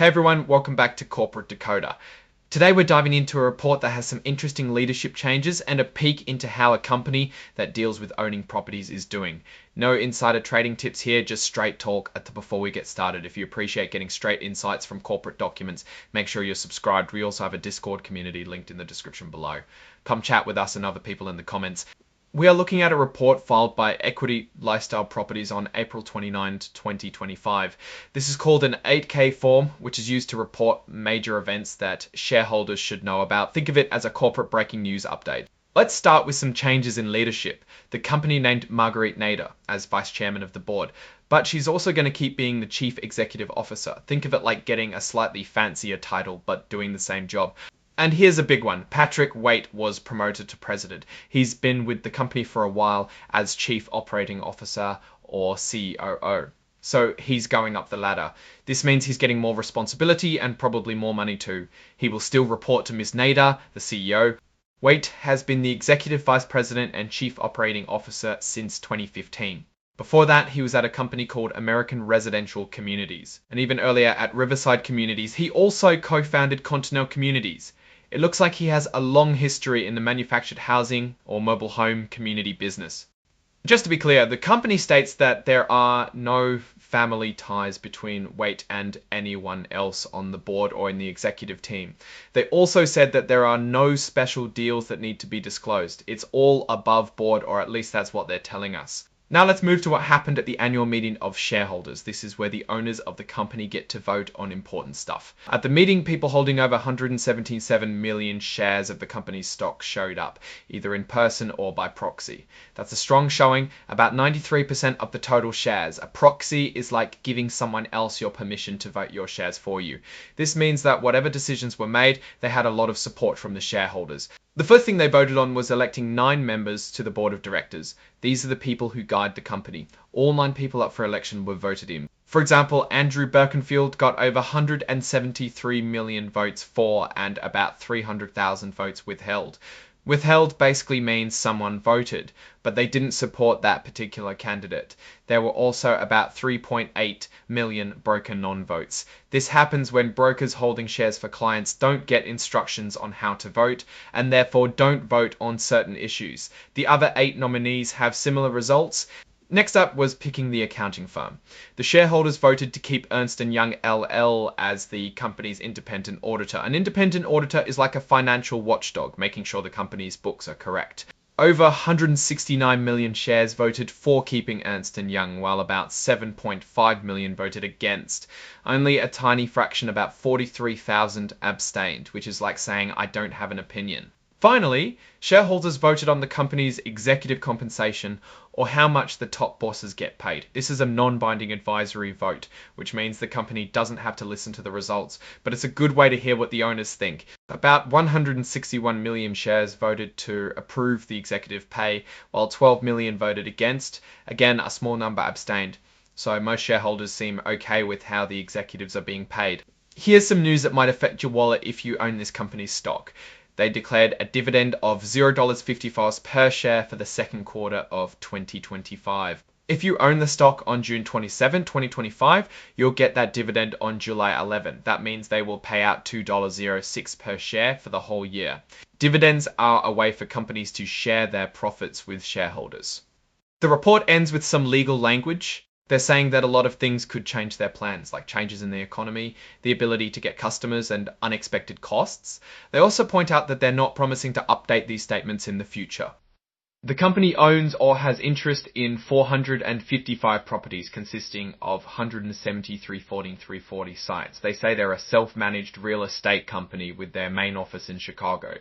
Hey everyone, welcome back to Corporate Decoder. Today we're diving into a report that has some interesting leadership changes and a peek into how a company that deals with owning properties is doing. No insider trading tips here, just straight talk before we get started. If you appreciate getting straight insights from corporate documents, make sure you're subscribed. We also have a Discord community linked in the description below. Come chat with us and other people in the comments. We are looking at a report filed by Equity Lifestyle Properties on April 29, 2025. This is called an 8K form, which is used to report major events that shareholders should know about. Think of it as a corporate breaking news update. Let's start with some changes in leadership. The company named Marguerite Nader as vice chairman of the board, but she's also going to keep being the chief executive officer. Think of it like getting a slightly fancier title, but doing the same job. And here's a big one. Patrick Waite was promoted to president. He's been with the company for a while as chief operating officer or COO. So he's going up the ladder. This means he's getting more responsibility and probably more money too. He will still report to Ms. Nader, the CEO. Waite has been the executive vice president and chief operating officer since 2015. Before that, he was at a company called American Residential Communities. And even earlier at Riverside Communities, he also co-founded Continental Communities. It looks like he has a long history in the manufactured housing or mobile home community business. Just to be clear, the company states that there are no family ties between Waite and anyone else on the board or in the executive team. They also said that there are no special deals that need to be disclosed. It's all above board, or at least that's what they're telling us. Now let's move to what happened at the annual meeting of shareholders. This is where the owners of the company get to vote on important stuff. At the meeting, people holding over 177 million shares of the company's stock showed up, either in person or by proxy. That's a strong showing, about 93% of the total shares. A proxy is like giving someone else your permission to vote your shares for you. This means that whatever decisions were made, they had a lot of support from the shareholders. The first thing they voted on was electing 9 members to the board of directors. These are the people who guide the company. All 9 people up for election were voted in. For example, Andrew Birkenfield got over 173 million votes for and about 300,000 votes withheld. Withheld basically means someone voted, but they didn't support that particular candidate. There were also about 3.8 million broker non-votes. This happens when brokers holding shares for clients don't get instructions on how to vote and therefore don't vote on certain issues. The other 8 nominees have similar results. Next up was picking the accounting firm. The shareholders voted to keep Ernst & Young LL as the company's independent auditor. An independent auditor is like a financial watchdog, making sure the company's books are correct. Over 169 million shares voted for keeping Ernst & Young, while about 7.5 million voted against. Only a tiny fraction, about 43,000, abstained, which is like saying, I don't have an opinion. Finally, shareholders voted on the company's executive compensation, or how much the top bosses get paid. This is a non-binding advisory vote, which means the company doesn't have to listen to the results, but it's a good way to hear what the owners think. About 161 million shares voted to approve the executive pay, while 12 million voted against. Again, a small number abstained. So most shareholders seem okay with how the executives are being paid. Here's some news that might affect your wallet if you own this company's stock. They declared a dividend of $0.50 per share for the second quarter of 2025. If you own the stock on June 27, 2025, you'll get that dividend on July 11. That means they will pay out $2.06 per share for the whole year. Dividends are a way for companies to share their profits with shareholders. The report ends with some legal language. They're saying that a lot of things could change their plans, like changes in the economy, the ability to get customers, and unexpected costs. They also point out that they're not promising to update these statements in the future. The company owns or has interest in 455 properties consisting of 173 340 sites. They say they're a self-managed real estate company with their main office in Chicago.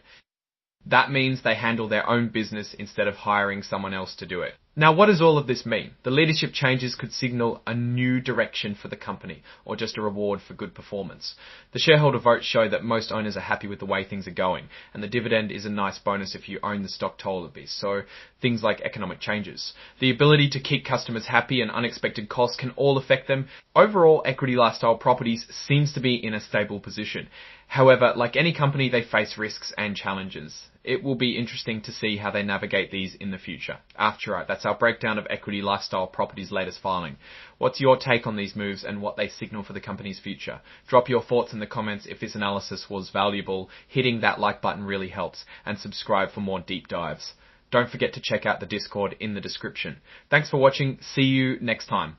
That means they handle their own business instead of hiring someone else to do it. Now, what does all of this mean? The leadership changes could signal a new direction for the company, or just a reward for good performance. The shareholder votes show that most owners are happy with the way things are going, and the dividend is a nice bonus if you own the stock Tollabee. So things like economic changes. The ability to keep customers happy and unexpected costs can all affect them. Overall, Equity Lifestyle Properties seems to be in a stable position. However, like any company, they face risks and challenges. It will be interesting to see how they navigate these in the future. Right, that's our breakdown of Equity Lifestyle Properties' latest filing. What's your take on these moves and what they signal for the company's future? Drop your thoughts in the comments. If this analysis was valuable, hitting that like button really helps, and subscribe for more deep dives. Don't forget to check out the Discord in the description. Thanks for watching. See you next time.